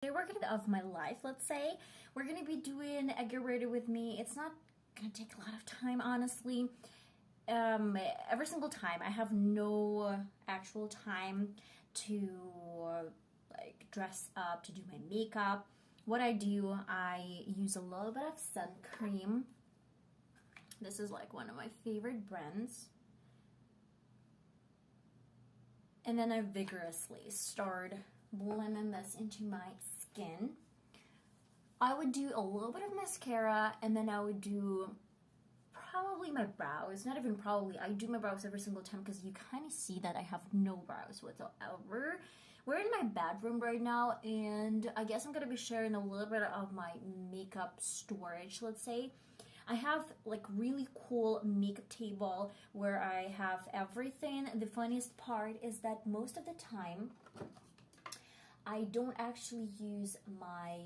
Today we're gonna of my life, let's say. We're gonna be doing a get ready with me. It's not gonna take a lot of time, honestly. Every single time I have no actual time to like dress up, to do my makeup. What I do, I use a little bit of sun cream. This is like one of my favorite brands. And then I vigorously start blending this into my skin. I would do a little bit of mascara, and then I would do probably my brows. Not even probably, I do my brows every single time because you kind of see that I have no brows whatsoever. We're in my bedroom right now, and I guess I'm gonna be sharing a little bit of my makeup storage, let's say. I have like really cool makeup table where I have everything. The funniest part is that most of the time I don't actually use my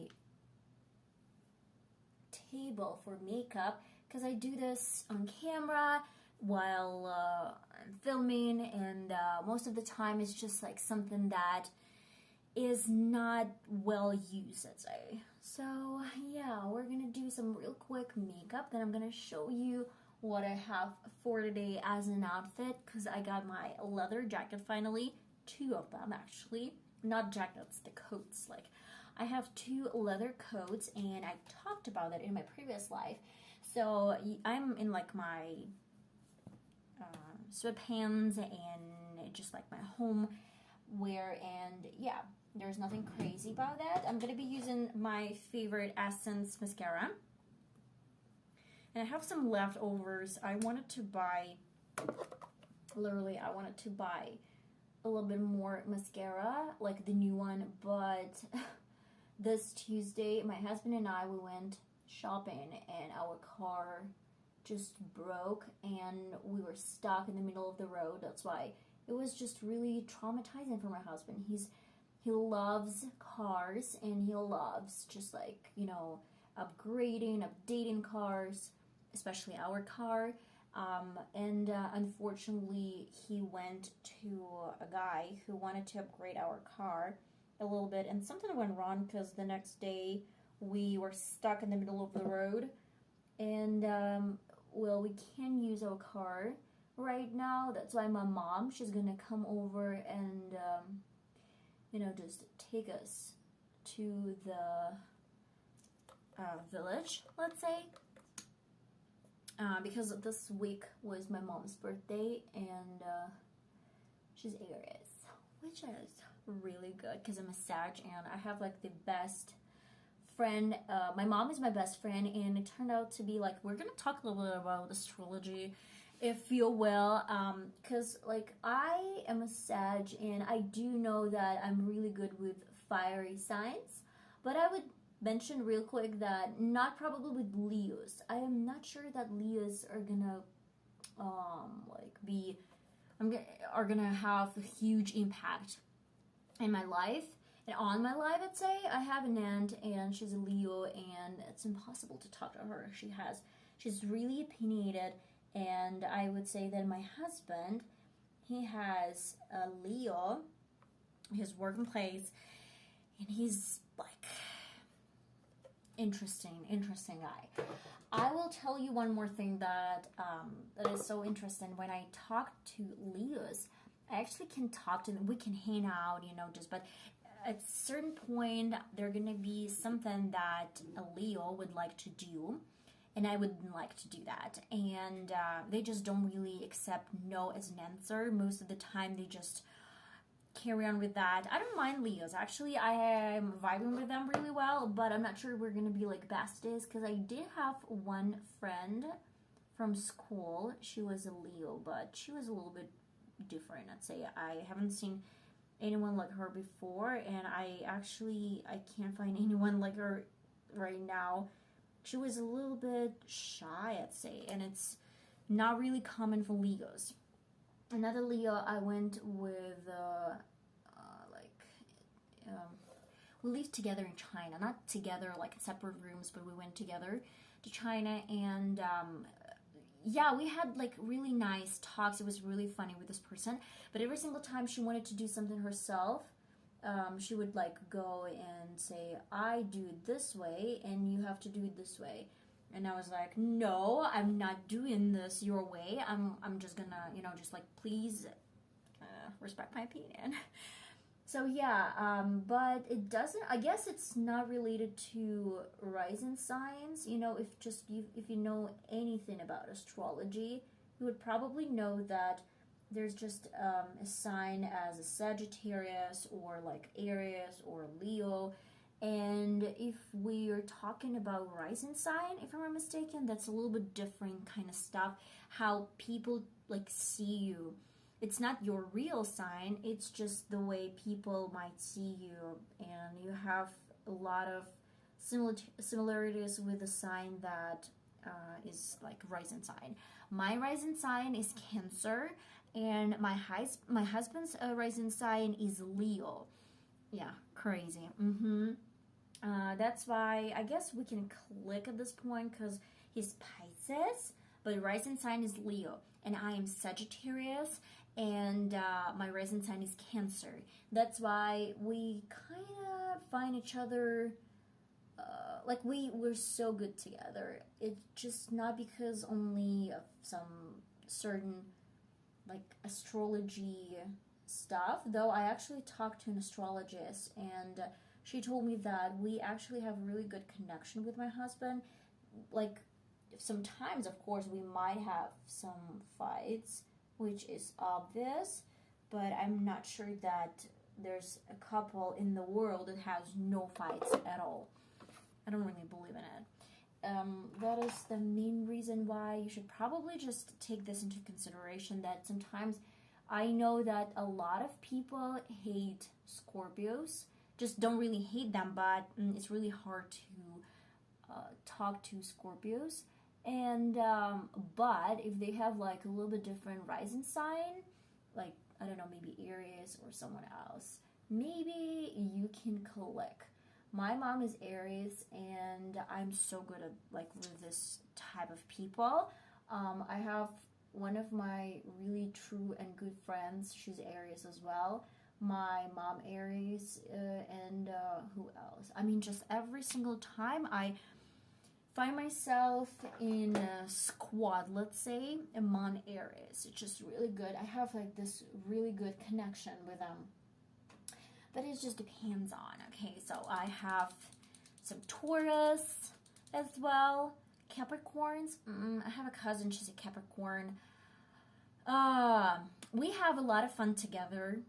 table for makeup because I do this on camera while I'm filming, and most of the time it's just like something that is not well used, let's say. So yeah, we're gonna do some real quick makeup, then I'm gonna show you what I have for today as an outfit, because I got my leather jacket finally, two of them actually, not jackets, the coats. Like I have two leather coats, and I talked about that in my previous life. So I'm in like my sweatpants and just like my home wear, and yeah, there's nothing crazy about that. I'm gonna be using my favorite Essence mascara, and I have some leftovers. I wanted to buy, literally I wanted to buy a little bit more mascara, like the new one, but this Tuesday my husband and I, we went shopping and our car just broke and we were stuck in the middle of the road. That's why it was just really traumatizing for my husband. He loves cars, and he loves just like, you know, updating cars, especially our car. Unfortunately, he went to a guy who wanted to upgrade our car a little bit, and something went wrong because the next day we were stuck in the middle of the road, and well, we can't use our car right now. That's why my mom, she's gonna come over and you know, just take us to the village, let's say, because this week was my mom's birthday, and she's Aries, which is really good because I'm a Sag, and I have like the best friend. My mom is my best friend, and it turned out to be like, we're gonna talk a little bit about astrology, if you will, because like I am a Sag, and I do know that I'm really good with fiery signs, but I would mention real quick that not probably with Leos. I am not sure that Leos are gonna like be are gonna have a huge impact in my life and on my life. I'd say I have an aunt, and she's a Leo, and it's impossible to talk to her. She's really opinionated. And I would say that my husband, he has a Leo, his working place, and he's like interesting guy. I will tell you one more thing that that is so interesting. When I talk to Leos, I actually can talk to them. We can hang out, you know, but at a certain point, there's gonna be something that a Leo would like to do, and I wouldn't like to do that. And they just don't really accept no as an answer. Most of the time, they just carry on with that. I don't mind Leos. Actually, I am vibing with them really well, but I'm not sure we're going to be like besties, because I did have one friend from school. She was a Leo, but she was a little bit different, I'd say. I haven't seen anyone like her before, and I can't find anyone like her right now. She was a little bit shy, I'd say, and it's not really common for Leos. Another Leo I went with, we lived together in China. Not together like in separate rooms, but we went together to China, and yeah, we had like really nice talks. It was really funny with this person, but every single time she wanted to do something herself, she would like go and say, I do it this way and you have to do it this way. And I was like, no, I'm not doing this your way. I'm just gonna, just like, please respect my opinion. So yeah, but it doesn't, I guess it's not related to rising signs. If you know anything about astrology, you would probably know that there's just a sign as a Sagittarius or like Aries or Leo. And if we're talking about rising sign, if I'm not mistaken, that's a little bit different kind of stuff. How people like see you. It's not your real sign, it's just the way people might see you. And you have a lot of similarities with a sign that is like rising sign. My rising sign is Cancer, and my husband's rising sign is Leo. Yeah, crazy. That's why I guess we can click at this point, because he's Pisces, but rising sign is Leo, and I am Sagittarius, and my rising sign is Cancer. That's why we kind of find each other like we're so good together. It's just not because only of some certain like astrology stuff, though I actually talked to an astrologist, and she told me that we actually have a really good connection with my husband. Like, sometimes, of course, we might have some fights, which is obvious, but I'm not sure that there's a couple in the world that has no fights at all. I don't really believe in it. That is the main reason why you should probably just take this into consideration, that sometimes I know that a lot of people hate Scorpios, just don't really hate them, but it's really hard to talk to Scorpios. And but if they have like a little bit different rising sign, like, I don't know, maybe Aries or someone else, maybe you can click. My mom is Aries, and I'm so good at like with this type of people. I have one of my really true and good friends. She's Aries as well. My mom Aries, and who else? I mean, just every single time I find myself in a squad, let's say, among Aries, it's just really good. I have like this really good connection with them. But it just depends on, okay, so I have some Taurus as well, Capricorns. I have a cousin, she's a Capricorn. We have a lot of fun together.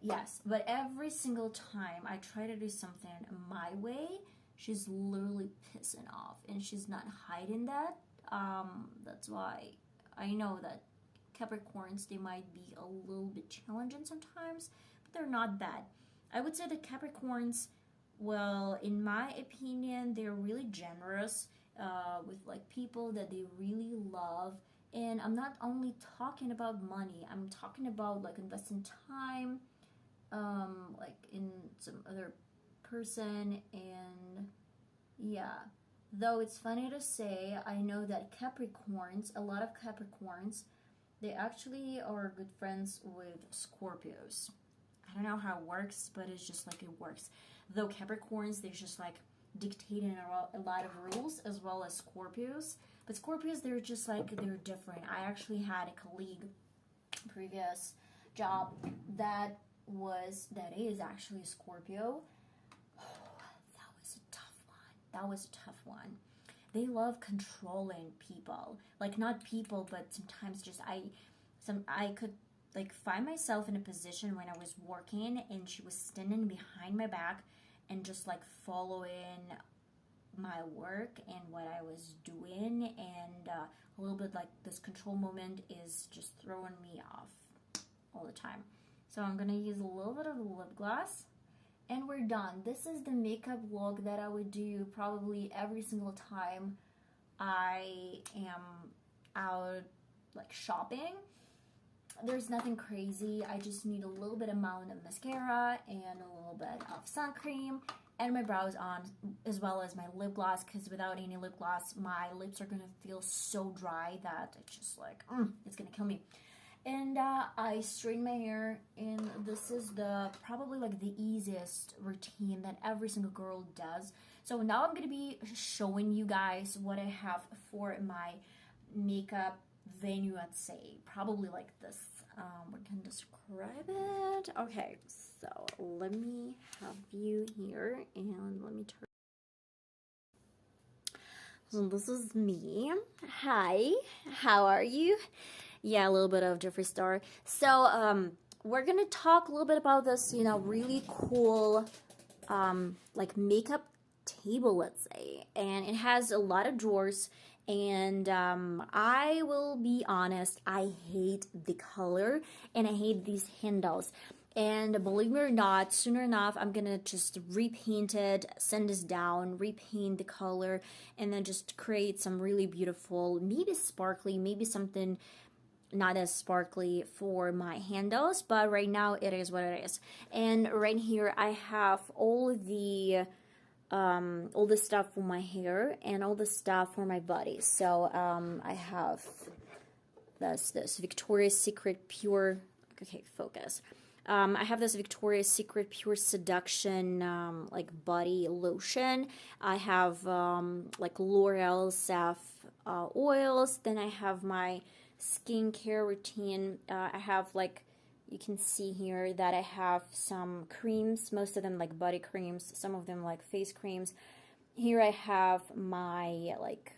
Yes, but every single time I try to do something my way, she's literally pissing off, and she's not hiding that. That's why I know that Capricorns, they might be a little bit challenging sometimes, but they're not bad. I would say that Capricorns, well, in my opinion, they're really generous with like people that they really love. And I'm not only talking about money, I'm talking about like investing time, like in some other person. And yeah, though it's funny to say, I know that Capricorns, a lot of Capricorns, they actually are good friends with Scorpios. I don't know how it works, but it's just like it works. Though Capricorns, they're just like dictating a lot of rules, as well as Scorpios. But Scorpios, they're just like, they're different. I actually had a colleague, previous job, that is actually a Scorpio. Oh, that was a tough one. They love controlling people. Like, not people, but sometimes just I could like find myself in a position when I was working, and she was standing behind my back and just like following my work and what I was doing, and a little bit like this control moment is just throwing me off all the time. So I'm gonna use a little bit of lip gloss, and we're done. This is the makeup look that I would do probably every single time I am out like shopping. There's nothing crazy. I just need a little bit amount of mascara and a little bit of sun cream and my brows on, as well as my lip gloss, because without any lip gloss, my lips are gonna feel so dry that it's just like, it's gonna kill me. And I straighten my hair, and this is the probably like the easiest routine that every single girl does. So now I'm gonna be showing you guys what I have for my makeup venue, I'd say. Probably like this. We can describe it. Okay, so let me have you here, and let me turn. So this is me. Hi, how are you? Yeah, a little bit of Jeffree Star. So we're gonna talk a little bit about this, you know, really cool like makeup table, let's say, and it has a lot of drawers. And I will be honest, I hate the color and I hate these handles. And believe me or not, sooner enough, I'm gonna just repaint it, send this down, repaint the color, and then just create some really beautiful, maybe sparkly, maybe something not as sparkly for my handles, but right now it is what it is. And right here I have all the stuff for my hair and all the stuff for my body. So I have this Victoria's Secret Pure, okay, focus. I have this Victoria's Secret Pure Seduction like body lotion. I have like L'Oreal Saf oils. Then I have my skincare routine. I have, like, you can see here that I have some creams, most of them like body creams, some of them like face creams. Here I have my, like,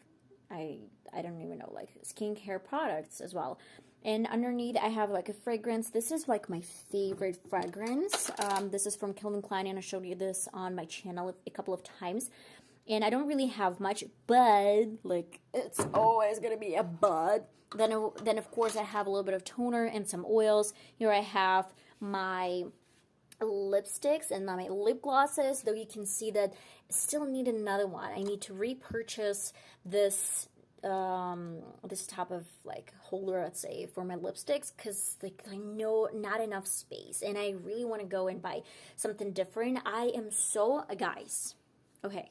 I don't even know, like skincare products as well. And underneath I have like a fragrance. This is like my favorite fragrance. This is from Calvin Klein, and I showed you this on my channel a couple of times. And I don't really have much, but like it's always gonna be a but. Then of course I have a little bit of toner and some oils. Here I have my lipsticks and my lip glosses, though you can see that I still need another one. I need to repurchase this this type of like holder, I'd say, for my lipsticks, because like I know not enough space and I really want to go and buy something different. I am so, guys, okay,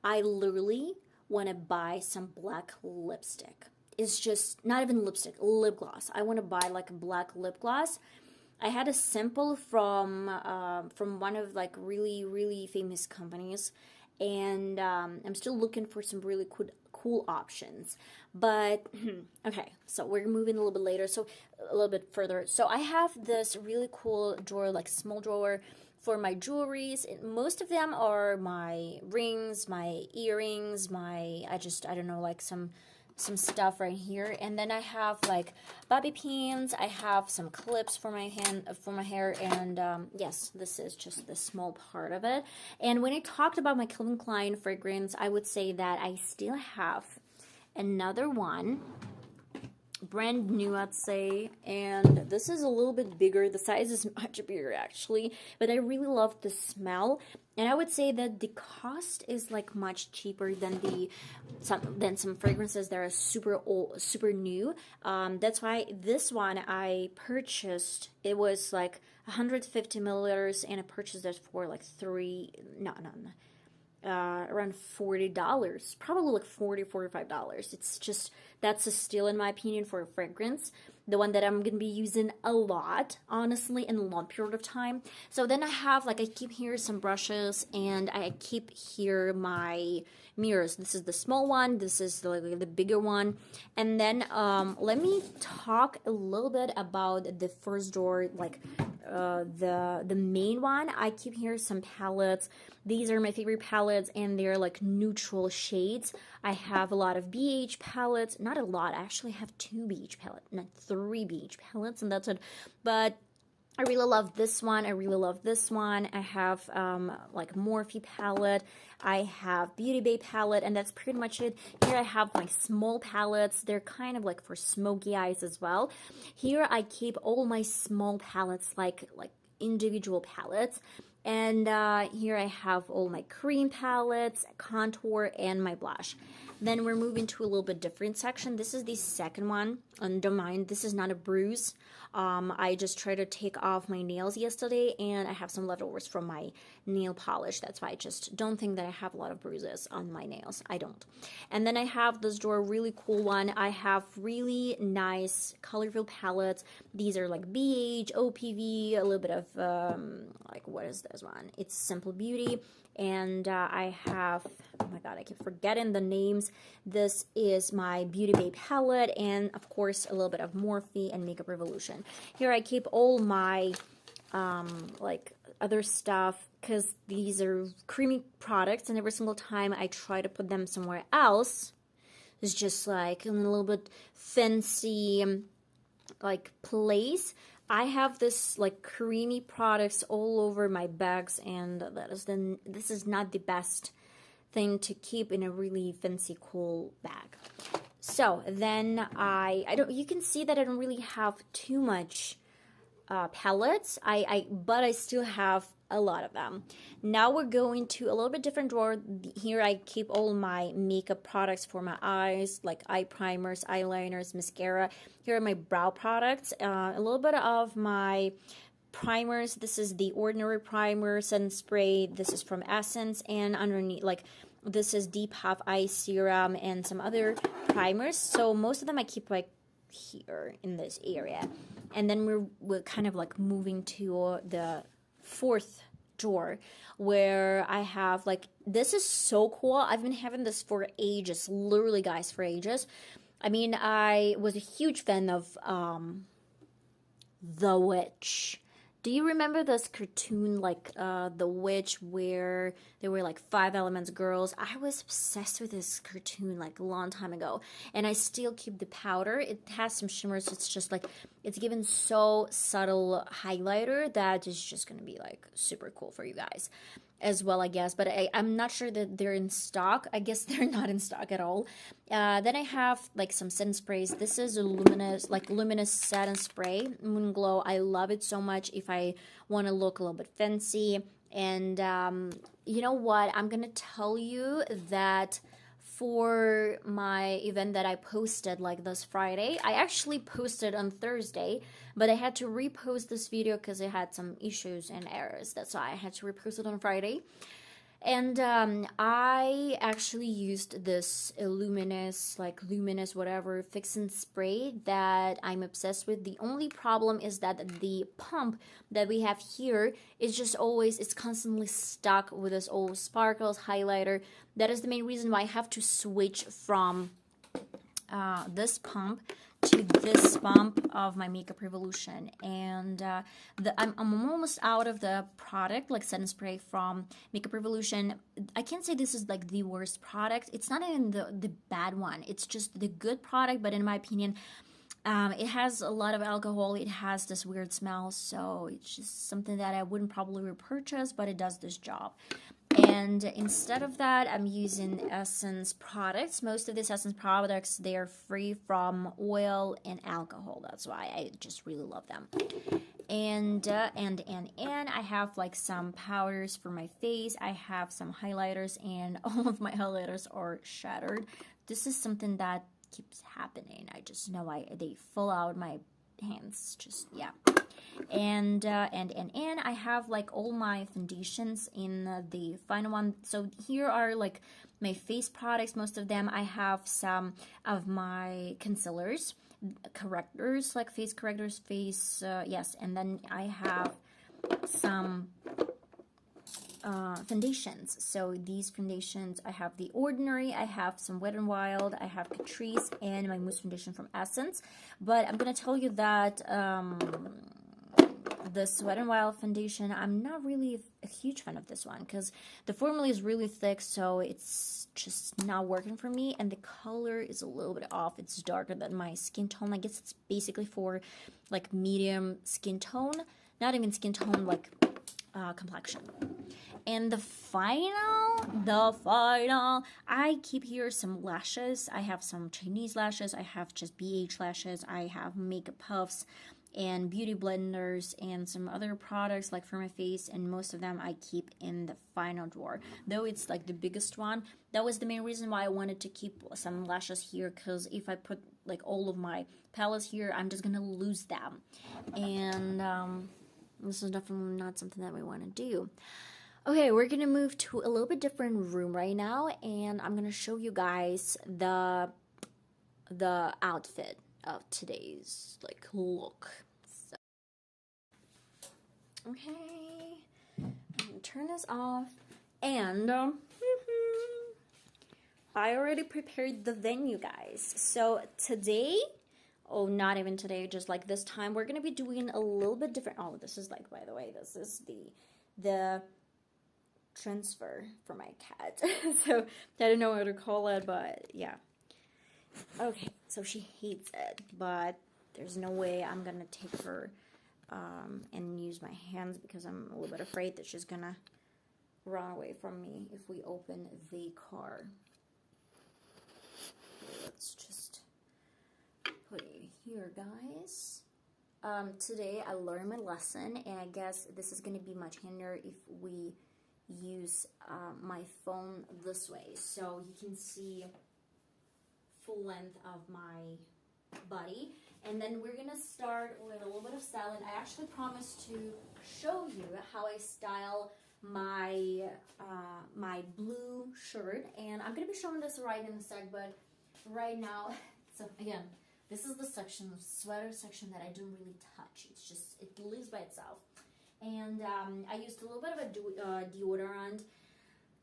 I literally want to buy some black lipstick. It's just not even lipstick, lip gloss. I want to buy like a black lip gloss. I had a sample from one of like really famous companies, and I'm still looking for some really cool options. But okay, so we're moving a little bit later, so a little bit further. So I have this really cool drawer, like small drawer, for my jewelries. Most of them are my rings, my earrings, I don't know, like some stuff right here. And then I have like bobby pins. I have some clips for my hair, and yes, this is just the small part of it. And when I talked about my Calvin Klein fragrance, I would say that I still have another one, brand new, I'd say, and this is a little bit bigger. The size is much bigger actually, but I really love the smell, and I would say that the cost is like much cheaper than some fragrances that are super old, super new. That's why this one I purchased, it was like 150 milliliters, and I purchased it for like around $40, probably like $45. It's just, that's a steal in my opinion for a fragrance, the one that I'm gonna be using a lot, honestly, in a long period of time. So then I have, like, I keep here some brushes, and I keep here my mirrors. This is the small one, this is the bigger one. And then let me talk a little bit about the first drawer, like the main one. I keep here some palettes. These are my favorite palettes, and they're like neutral shades. I have a lot of BH palettes. Not a lot, I actually have 2 BH palettes, not 3 BH palettes, and that's it. But I really love this one. I really love this one. I have like Morphe palette. I have Beauty Bay palette, and that's pretty much it. Here I have my small palettes. They're kind of like for smoky eyes as well. Here I keep all my small palettes, like individual palettes. And here I have all my cream palettes, contour, and my blush. Then we're moving to a little bit different section. This is the second one. And don't mind, this is not a bruise. I just tried to take off my nails yesterday, and I have some leftovers from my nail polish. That's why I just don't think that I have a lot of bruises on my nails. I don't. And then I have this drawer, really cool one. I have really nice colorful palettes. These are like BH, OPV, a little bit of, like, what is this one? It's Simple Beauty. And I have, oh my god, I keep forgetting the names. This is my Beauty Bay palette, and of course a little bit of Morphe and Makeup Revolution. Here I keep all my like other stuff, because these are creamy products, and every single time I try to put them somewhere else, it's just like in a little bit fancy like place. I have this like creamy products all over my bags, and this is not the best thing to keep in a really fancy cool bag. So then you can see that I don't really have too much palettes, but I still have a lot of them. Now we're going to a little bit different drawer. Here I keep all my makeup products for my eyes, like eye primers, eyeliners, mascara. Here are my brow products, a little bit of my primers. This is the Ordinary Primer, Sun Spray. This is from Essence, and underneath, like, this is Deep Half Eye Serum and some other primers. So most of them I keep like here in this area. And then we're kind of like moving to the fourth drawer, where I have like, this is so cool. I've been having this for ages, literally, guys, for ages. I mean, I was a huge fan of The Witch. Do you remember this cartoon, like The Witch, where there were like 5 Elements girls? I was obsessed with this cartoon like a long time ago, and I still keep the powder. It has some shimmers. It's just like, it's given so subtle highlighter that is just gonna be like super cool for you guys as well, I guess. But I'm not sure that they're in stock. I guess they're not in stock at all. Then I have like some setting sprays. This is a luminous satin spray, Moon Glow. I love it so much if I want to look a little bit fancy. And you know what? I'm gonna tell you that for my event that I posted like this Friday, I actually posted on Thursday, but I had to repost this video because it had some issues and errors. That's why I had to repost it on Friday. And I actually used this luminous whatever fixing spray that I'm obsessed with. The only problem is that the pump that we have here is just always, it's constantly stuck with this old sparkles highlighter. That is the main reason why I have to switch from this pump to this pump of my Makeup Revolution. And I'm almost out of the product, like setting spray from Makeup Revolution. I can't say this is like the worst product. It's not even the bad one. It's just the good product, but in my opinion, it has a lot of alcohol. It has this weird smell, so it's just something that I wouldn't probably repurchase, but it does this job. And instead of that, I'm using Essence products. Most of these Essence products, they are free from oil and alcohol. That's why I just really love them. And I have like some powders for my face. I have some highlighters, and all of my highlighters are shattered. This is something that keeps happening. I just know they fall out my hands. Just, yeah. And I have like all my foundations in the final one. So here are like my face products, most of them. I have some of my concealers, correctors, like face correctors, yes. And then I have some foundations. So these foundations, I have the Ordinary, I have some Wet n Wild, I have Catrice, and my mousse foundation from Essence. But I'm gonna tell you that this Wet n Wild foundation, I'm not really a huge fan of this one because the formula is really thick, so it's just not working for me, and the color is a little bit off. It's darker than my skin tone. I guess it's basically for like medium skin tone, not even skin tone, like complexion. And the final, I keep here some lashes. I have some Chinese lashes, I have just BH lashes, I have makeup puffs, and beauty blenders and some other products like for my face, and most of them I keep in the final drawer. Though it's like the biggest one, that was the main reason why I wanted to keep some lashes here, because if I put like all of my palettes here, I'm just gonna lose them. And this is definitely not something that we want to do. Okay, we're gonna move to a little bit different room right now, and I'm gonna show you guys the outfit of today's like look. So, okay, I'm gonna turn this off, and I already prepared the venue, guys. So today, oh, not even today, just like this time, we're gonna be doing a little bit different. Oh, this is like, by the way, this is the transfer for my cat. So I don't know what to call it, but yeah. Okay, so she hates it, but there's no way I'm gonna take her and use my hands, because I'm a little bit afraid that she's gonna run away from me if we open the car. Okay, let's just put it here, guys. Today I learned my lesson, and I guess this is gonna be much handier if we use my phone this way, so you can see full length of my body. And then we're gonna start with a little bit of styling. I actually promised to show you how I style my my blue shirt, and I'm gonna be showing this right in a sec, but right now, so again, this is the section, the sweater section, that I don't really touch. It's just, it lives by itself. And I used a little bit of a deodorant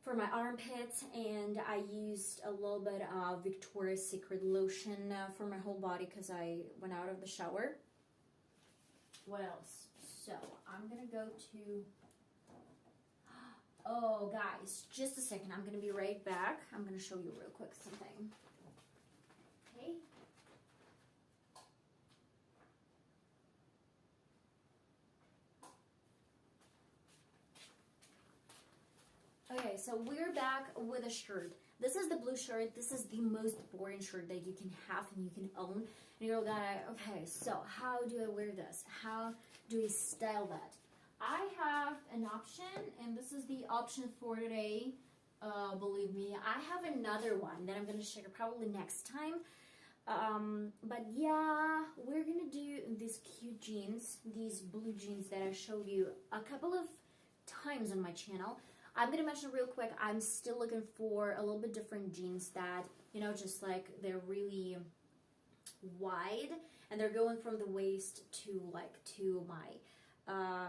for my armpits, and I used a little bit of Victoria's Secret lotion for my whole body because I went out of the shower. What else? So I'm gonna go to, oh guys, just a second, I'm gonna be right back. I'm gonna show you real quick something. Okay. Okay, so we're back with a shirt. This is the blue shirt. This is the most boring shirt that you can have and you can own. And you're like, okay, so how do I wear this? How do I style that? I have an option, and this is the option for today. Believe me, I have another one that I'm going to share probably next time. But yeah, we're going to do these cute jeans, these blue jeans that I showed you a couple of times on my channel. I'm going to mention real quick, I'm still looking for a little bit different jeans that, you know, just like they're really wide and they're going from the waist to like to my,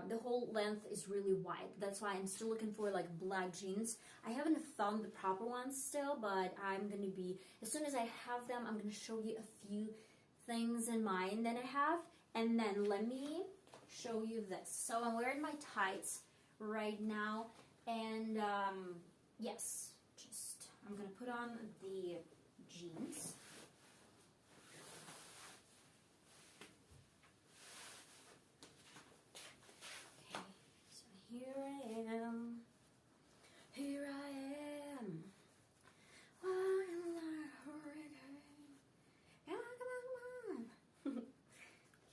the whole length is really wide. That's why I'm still looking for like black jeans. I haven't found the proper ones still, but I'm going to be, as soon as I have them, I'm going to show you a few things in mind that I have. And then let me show you this. So I'm wearing my tights right now. And yes, just I'm gonna put on the jeans. Okay, so here I am. Here I am.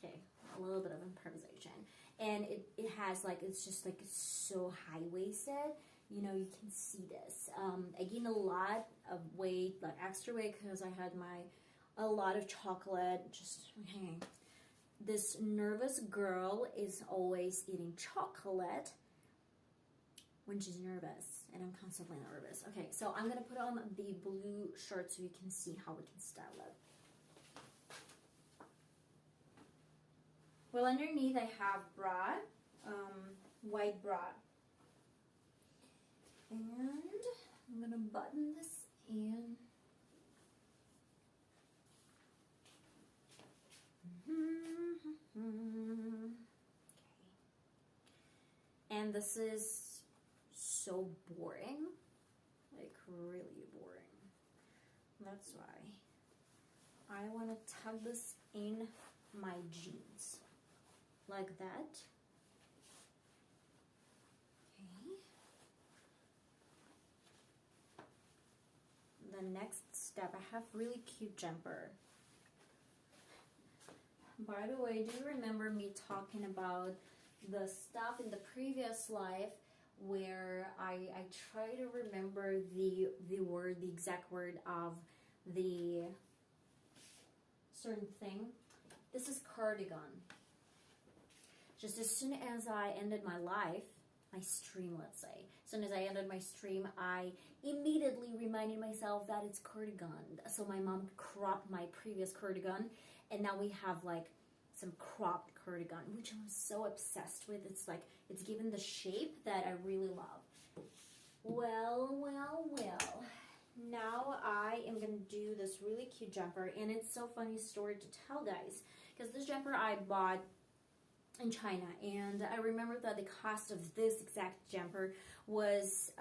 Okay, a little bit of improvisation. And it has like, it's just like so high-waisted, you know, you can see this. I gained a lot of weight, like extra weight, because I had a lot of chocolate, just, okay. This nervous girl is always eating chocolate when she's nervous, and I'm constantly nervous. Okay, so I'm gonna put on the blue shirt so you can see how we can style it. Well, underneath I have bra, white bra. And I'm gonna button this in. Okay. And this is so boring, like really boring. That's why I want to tuck this in my jeans. Like that. Okay. The next step, I have really cute jumper. by the way, do you remember me talking about the stuff in the previous life where I try to remember the exact word of the certain thing? This is cardigan. Just as soon as I ended my life, my stream, let's say, as soon as I ended my stream, I immediately reminded myself that it's cardigan. So my mom cropped my previous cardigan, and now we have like some cropped cardigan, which I'm so obsessed with. It's like, it's given the shape that I really love. Well, now I am gonna do this really cute jumper, and it's so funny story to tell, guys, because this jumper I bought in China, and I remember that the cost of this exact jumper was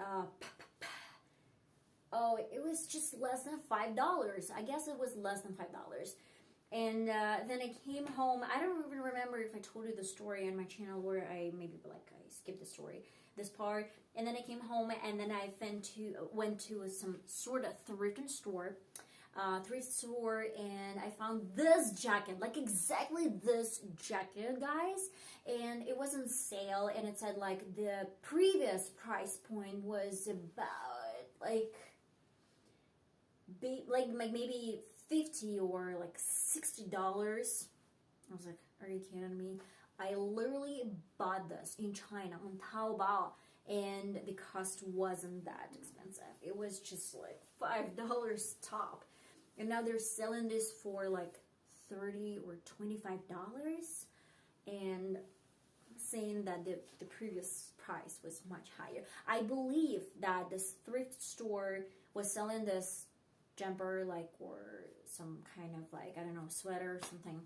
it was just less than $5. I guess it was less than $5. And then I came home. I don't even remember if I told you the story on my channel, or I skipped the story, this part. And then I came home, and then I went to some sort of thrift store, and I found this jacket, like exactly this jacket, guys. And it was on sale, and it said like the previous price point was about like maybe $50 or like $60. I was like, are you kidding me? I literally bought this in China on Taobao, and the cost wasn't that expensive. It was just like $5 top, and now they're selling this for like $30 or $25, and saying that the previous price was much higher. I believe that this thrift store was selling this jumper, like, or some kind of like, I don't know, sweater or something,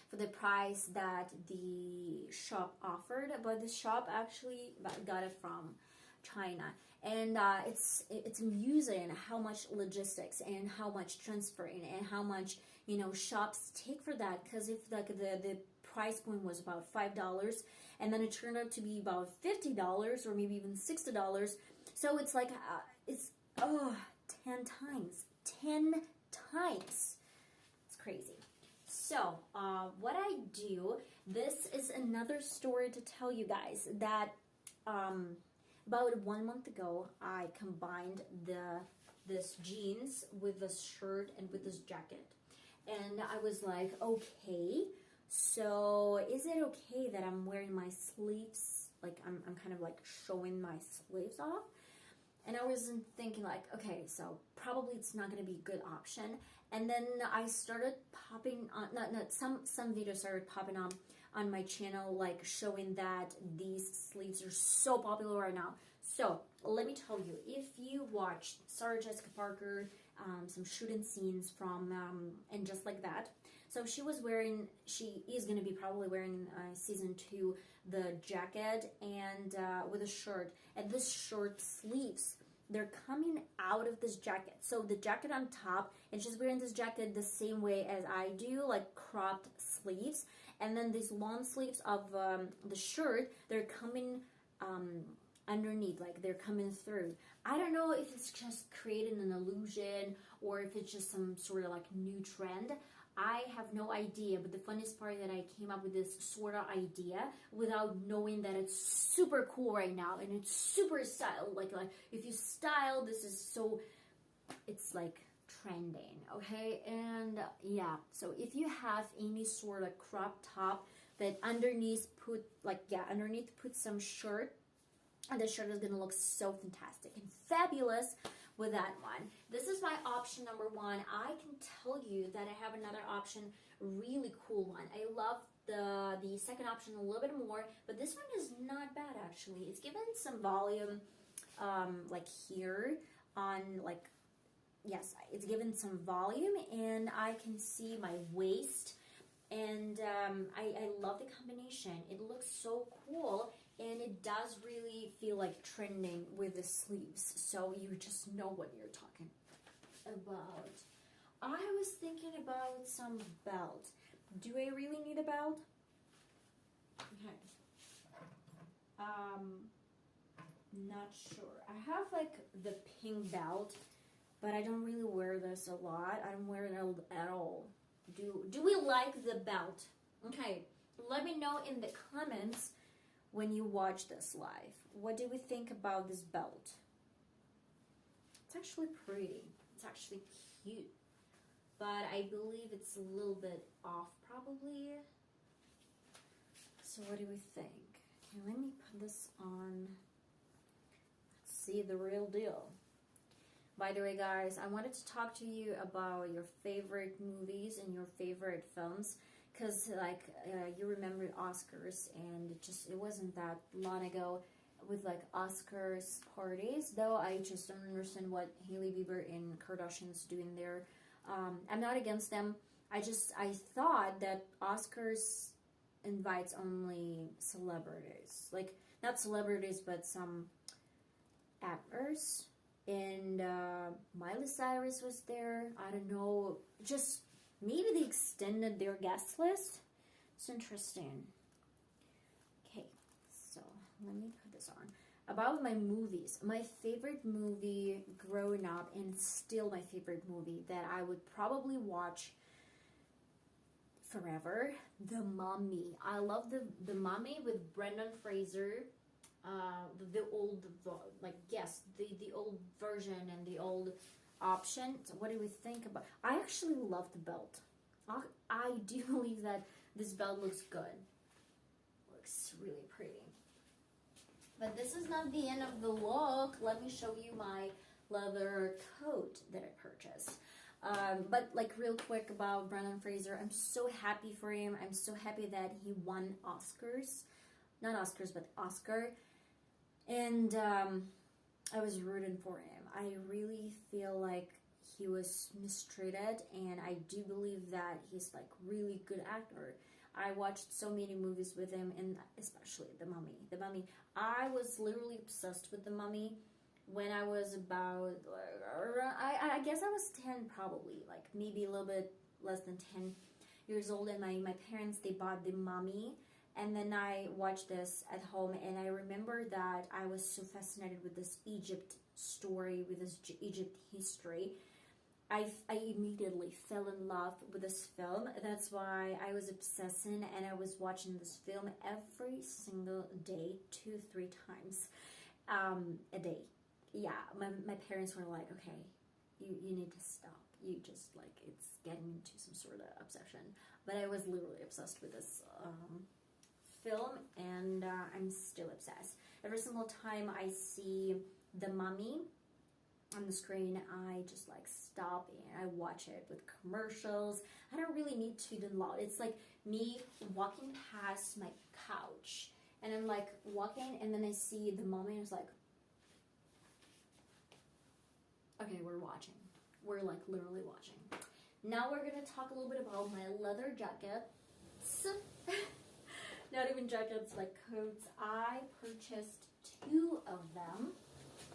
for the price that the shop offered, but the shop actually got it from China. And it's amusing how much logistics and how much transferring and how much, you know, shops take for that. Because if like the price point was about $5, and then it turned out to be about $50 or maybe even $60, so it's like it's 10 times. It's crazy. So what I do, this is another story to tell you guys, that about 1 month ago I combined this jeans with this shirt and with this jacket, and I was like, okay, so is it okay that I'm wearing my sleeves, like I'm kind of like showing my sleeves off? And I was thinking like, okay, so probably it's not going to be a good option. And then I started popping on, some videos started popping on my channel, like showing that these sleeves are so popular right now. So let me tell you, if you watched Sarah Jessica Parker, some shooting scenes from, and just like that, so she is going to be probably wearing season 2, the jacket and with a shirt, and this short sleeves, they're coming out of this jacket. So the jacket on top, and she's wearing this jacket the same way as I do, like cropped sleeves, and then these long sleeves of the shirt, they're coming underneath, like they're coming through. I don't know if it's just creating an illusion or if it's just some sort of like new trend. I have no idea, but the funniest part that I came up with this sort of idea without knowing that it's super cool right now, and it's super style. Like if you style, this is so, it's like trending, okay? And yeah, so if you have any sort of crop top that underneath put some shirt, and the shirt is gonna look so fantastic and fabulous with that one. This is my option number 1. I can tell you that I have another option, really cool one. I love the second option a little bit more, but this one is not bad actually. It's given some volume, like here on, like, yes, it's given some volume, and I can see my waist, and I love the combination. It looks so cool. And it does really feel like trending with the sleeves, so you just know what you're talking about. I was thinking about some belt. Do I really need a belt? Okay. Not sure. I have like the pink belt, but I don't really wear this a lot. I don't wear it at all. Do we like the belt? Okay, let me know in the comments when you watch this live. What do we think about this belt? It's actually pretty. It's actually cute. But I believe it's a little bit off probably. So what do we think? Okay, let me put this on. Let's see the real deal. By the way, guys, I wanted to talk to you about your favorite movies and your favorite films. Because, like, you remember Oscars, and it wasn't that long ago with, like, Oscars parties. Though I just don't understand what Hailey Bieber and Kardashians doing there. I'm not against them. I thought that Oscars invites only celebrities. Like, not celebrities, but some actors. And Miley Cyrus was there. I don't know. Just maybe they extended their guest list. It's interesting. Okay, so let me put this on. About my movies. My favorite movie growing up, and it's still my favorite movie that I would probably watch forever, The Mummy. I love the Mummy with Brendan Fraser. The old, like, yes, the old version and the old option. So what do we think about? I actually love the belt. I do believe that this belt looks good. Looks really pretty. But this is not the end of the look. Let me show you my leather coat that I purchased. But like real quick about Brendan Fraser, I'm so happy for him. I'm so happy that he won Oscars. Not Oscars, but Oscar. And I was rooting for him. I really feel like he was mistreated, and I do believe that he's like really good actor. I watched so many movies with him, and especially The Mummy. The Mummy. I was literally obsessed with The Mummy when I was about, I guess I was 10 probably, like maybe a little bit less than 10 years old, and my parents, they bought The Mummy, and then I watched this at home, and I remember that I was so fascinated with this Egypt story, with this Egypt history. I immediately fell in love with this film. That's why I was obsessing, and I was watching this film every single day, 2-3 times a day. Yeah, my parents were like, okay, you need to stop. You just, like, it's getting into some sort of obsession. But I was literally obsessed with this film, and I'm still obsessed. Every single time I see The Mummy on the screen, I just like stop and I watch it with commercials. I don't really need to download. It's like me walking past my couch, and I'm like walking, and then I see The Mummy, and it's like, okay, we're watching. We're like literally watching. Now we're gonna talk a little bit about my leather jackets. Not even jackets, like coats. I purchased 2 of them.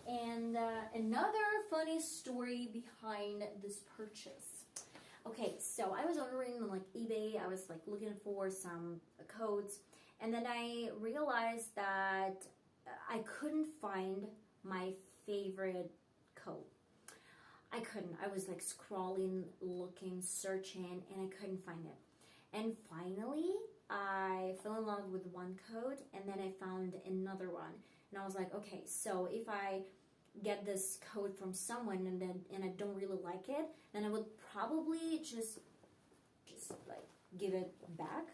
And another funny story behind this purchase. Okay, so I was ordering on like eBay. I was like looking for some coats, and then I realized that I couldn't find my favorite coat. I couldn't. I was like scrolling, looking, searching, and I couldn't find it. And finally, I fell in love with one coat, and then I found another one. And I was like, okay, so if I get this coat from someone and I don't really like it, then I would probably just like give it back.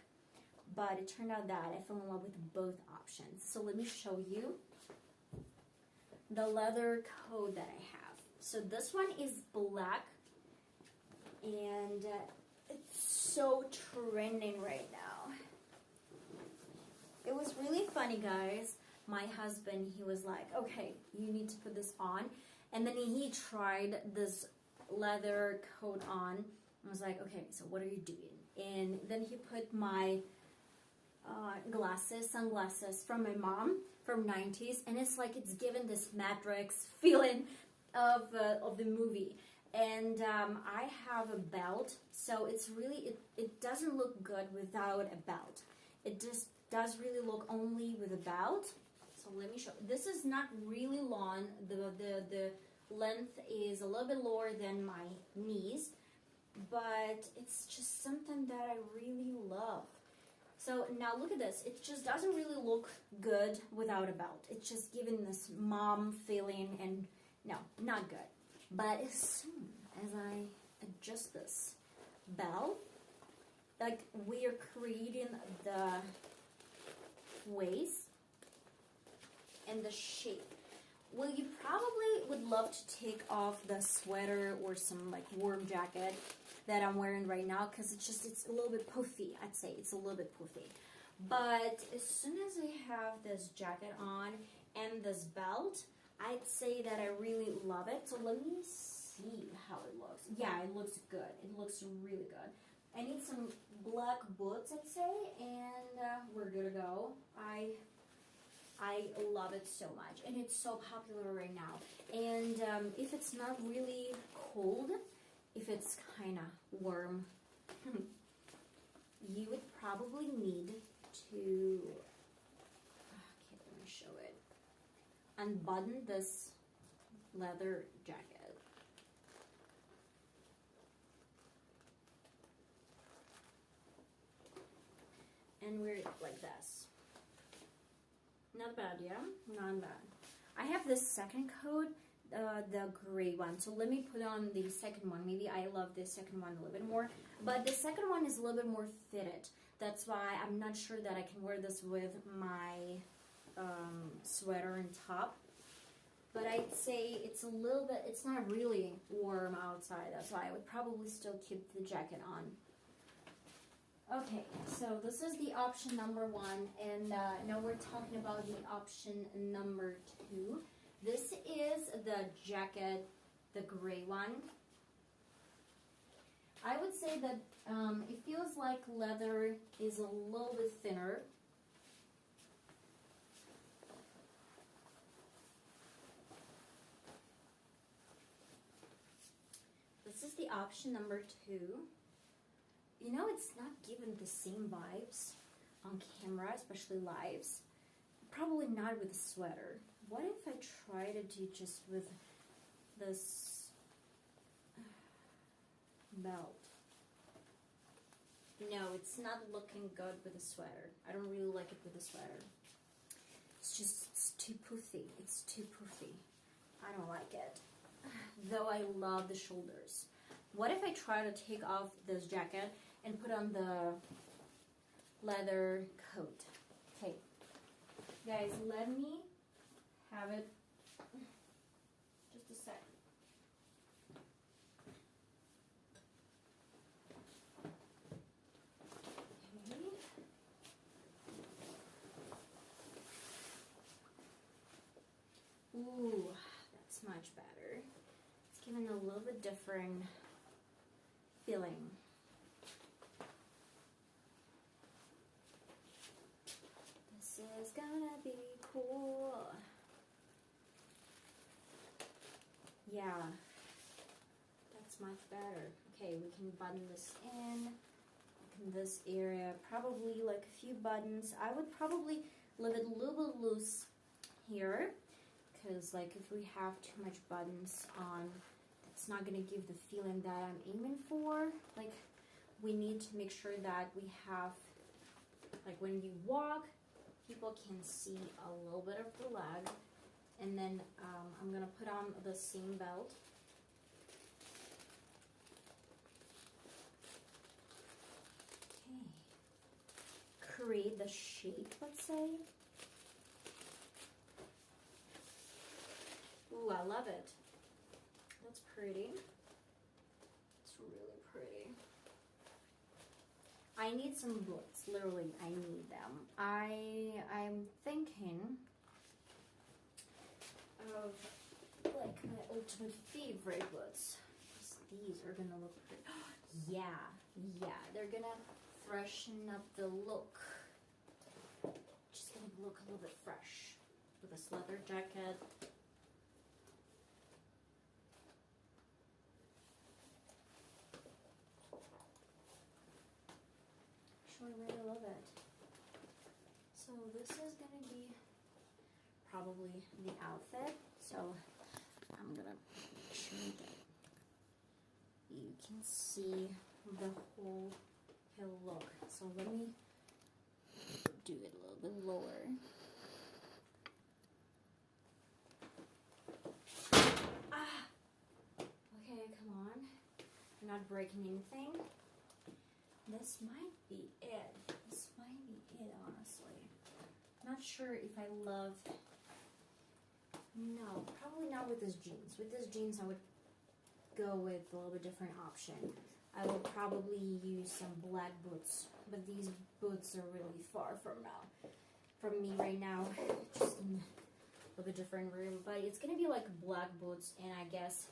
But it turned out that I fell in love with both options. So let me show you the leather coat that I have. So this one is black, and it's so trending right now. It was really funny, guys. My husband, he was like, okay, you need to put this on. And then he tried this leather coat on. I was like, okay, so what are you doing? And then he put my sunglasses from my mom from 90s. And it's like it's given this Matrix feeling of the movie. And I have a belt. So it's really, it doesn't look good without a belt. It just does really look only with a belt. So let me show. This is not really long. The length is a little bit lower than my knees, but it's just something that I really love. So now look at this. It just doesn't really look good without a belt. It's just giving this mom feeling, and no, not good. But as soon as I adjust this belt, like we are creating the waist and the shape. Well, you probably would love to take off the sweater or some like warm jacket that I'm wearing right now, because it's a little bit puffy. I'd say it's a little bit puffy. But as soon as I have this jacket on and this belt, I'd say that I really love it. So let me see how it looks. Yeah, it looks good. It looks really good. I need some black boots, I'd say, and we're good to go. I love it so much, and it's so popular right now. And if it's not really cold, if it's kind of warm, you would probably need to, okay, let me show it, unbutton this leather jacket. And wear it like this. Not bad, yeah? Not bad. I have this second coat, the gray one. So let me put on the second one. Maybe I love this second one a little bit more. But the second one is a little bit more fitted. That's why I'm not sure that I can wear this with my sweater and top. But I'd say it's a little bit, it's not really warm outside. That's why I would probably still keep the jacket on. Okay, so this is the option number 1, and now we're talking about the option number 2. This is the jacket, the gray one. I would say that it feels like leather is a little bit thinner. This is the option number 2. You know, it's not given the same vibes on camera, especially lives. Probably not with a sweater. What if I try to do just with this belt? No, it's not looking good with a sweater. I don't really like it with a sweater. It's too poofy. It's too poofy. I don't like it. Though I love the shoulders. What if I try to take off this jacket and put on the leather coat? Okay, guys, let me have it just a sec. Okay. Ooh, that's much better. It's giving a little bit different feeling. Is gonna be cool. Yeah, that's much better. Okay, we can button this in this area, probably like a few buttons. I would probably leave it a little bit loose here, because like if we have too much buttons on, it's not gonna give the feeling that I'm aiming for. Like, we need to make sure that we have, like, when you walk, people can see a little bit of the leg. And then I'm gonna put on the same belt. Okay. Create the shape, let's say. Ooh, I love it. That's pretty. It's really pretty. I need some boots. Literally, I need them. I'm thinking of like my ultimate favorite boots. These are gonna look pretty. Yeah, they're gonna freshen up the look. Just gonna look a little bit fresh with this leather jacket. I really love it. So this is gonna be probably the outfit. So I'm gonna make sure that you can see the whole hill look. So let me do it a little bit lower. Ah! Okay, come on. I'm not breaking anything. This might be it. This might be it, honestly. I'm not sure if I love... No, probably not with this jeans. With this jeans, I would go with a little bit different option. I will probably use some black boots, but these boots are really far from me right now, just in a little bit different room. But it's gonna be like black boots, and I guess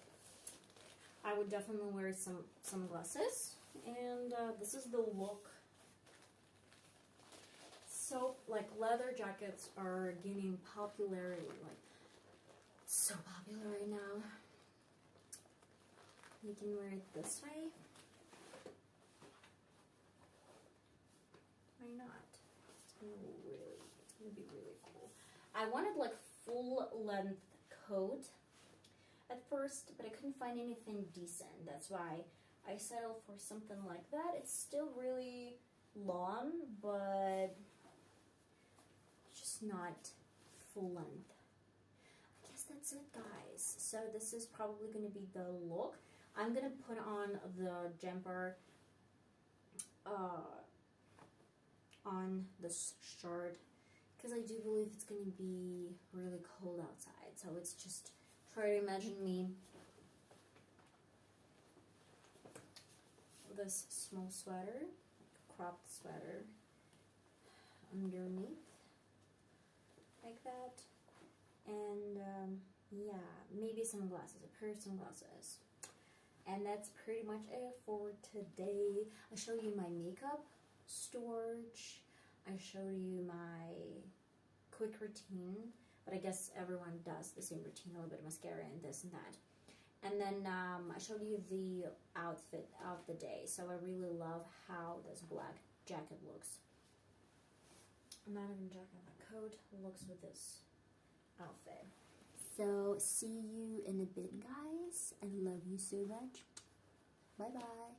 I would definitely wear some sunglasses. And this is the look. So like leather jackets are gaining popularity, like so popular right now. You can wear it this way. Why not? It's gonna be really cool. I wanted like full length coat at first, but I couldn't find anything decent. That's why I settled for something like that. It's still really long, but just not full length. I guess that's it, guys. So this is probably gonna be the look. I'm gonna put on the jumper on this shirt because I do believe it's gonna be really cold outside. So it's just try to imagine me with this small sweater, cropped sweater underneath like that, and yeah, maybe sunglasses, a pair of sunglasses. And that's pretty much it for today. I showed you my makeup storage. I showed you my quick routine, but I guess everyone does the same routine, a little bit of mascara and this and that. And then I showed you the outfit of the day. So I really love how this black jacket looks. Not even jacket, but coat looks with this outfit. So, see you in a bit, guys. I love you so much. Bye-bye.